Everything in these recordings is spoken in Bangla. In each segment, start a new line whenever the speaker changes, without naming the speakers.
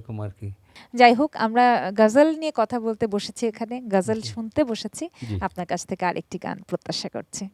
এরকম আর কি।
যাই হোক, আমরা গজল নিয়ে কথা বলতে বসেছি, এখানে গজল
জি।
শুনতে বসেছি।
জি।
আপনার কাছ থেকে আরেকটি গান প্রত্যাশা করছি।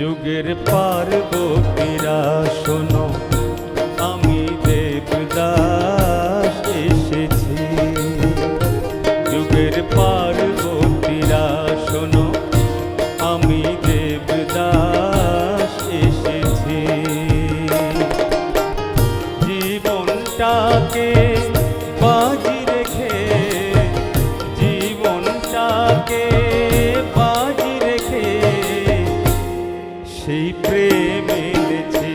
যুগের পার্বতীরা শোনো, আমি দেবদাস এসেছি। যুগের পার্বতীরা শোনো, আমি দেবদাস এসেছি। জীবনটাকে বাজি রেখে, জীবনটাকে বাজি রেখে সেই প্রেম এনেছি,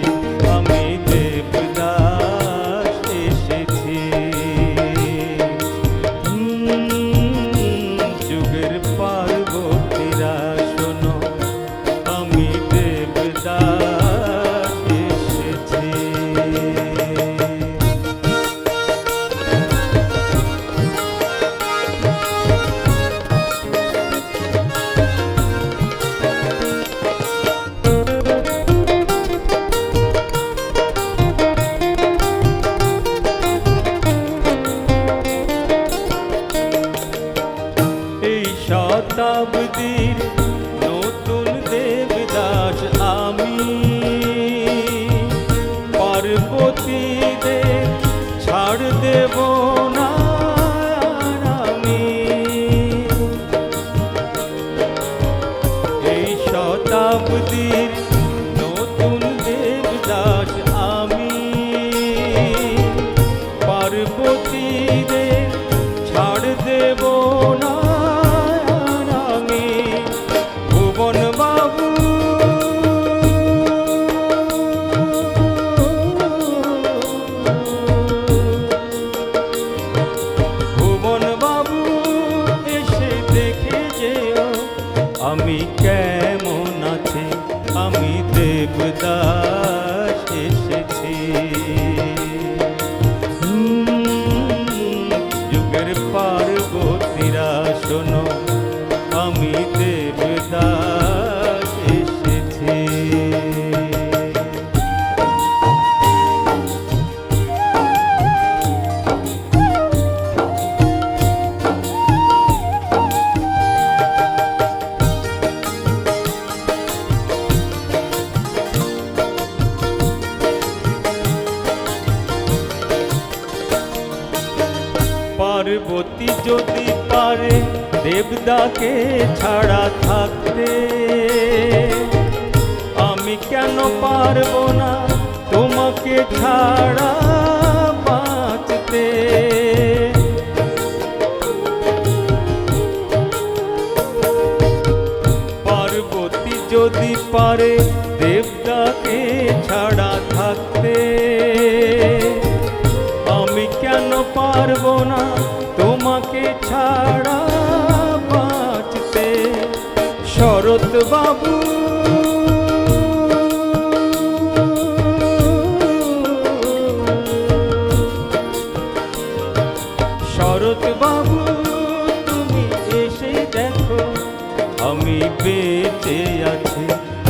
আমি দেবদাস এসেছি। যুগের পার্বতীরা শোনো, আমি দেবদাস এসেছি। শতাব্দীর নতুন দেবদাস আমি, পার্বতীদের ছাড় দেব না আমি। এই শতাব্দীর নতুন দেবদাস আমি, পার্বতীদের ছাড় দেব না। আমি কেমন আছি, আমি দেবদাস এসেছি। যুগের পার্বতীরা শোনো, আমি দেবদাস এসেছি। পার্বতী যদি পারে দেবদাকে ছাড়া থাকতে, আমি কেন পারবো না তোমাকে ছাড়া বাঁচতে। পার্বতী যদি পারে দেবদাকে ছাড়া থাকতে, আমি কেন পারবো না তোমাকে ছাড়া বাঁচতে। শরৎ বাবু, শরৎ বাবু তুমি এসে দেখো, আমি বেঁচে আছি,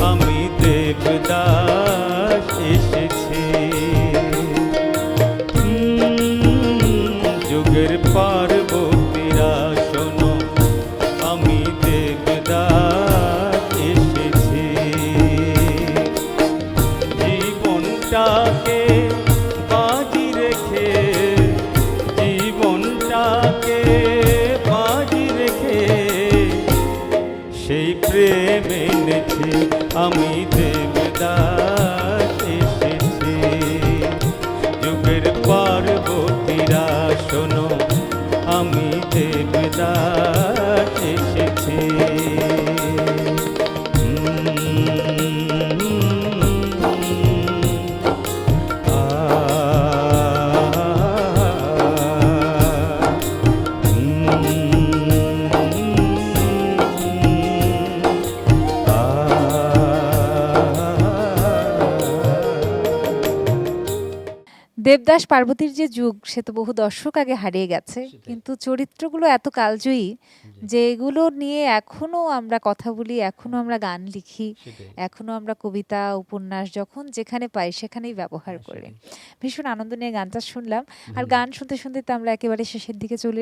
আমি দেবদাস এসেছি। যুগের পার্বতীরা শোনো, আমি দেবদাস এসেছি। জীবনটাকে বাজি রেখে, জীবনটাকে বাজি রেখে সেই প্রেম এনেছি, আমি দেবদাস এসেছি। যুগের পার্বতীরা শোনো, আমি দেবদাস এসেছে
দেবদাস পার্বতীর যে যুগ সে তো বহু দশক আগে হারিয়ে গেছে, কিন্তু চরিত্রগুলো এত কালজয়ী যে এগুলো নিয়ে এখনো আমরা কথা বলি, এখনো আমরা গান লিখি, এখনো আমরা কবিতা উপন্যাস যখন যেখানে পাই সেখানেই ব্যবহার করি। ভীষণ আনন্দ নিয়ে গানটা শুনলাম, আর গান শুনতে শুনতে তো আমরা একেবারে শেষের দিকে চলে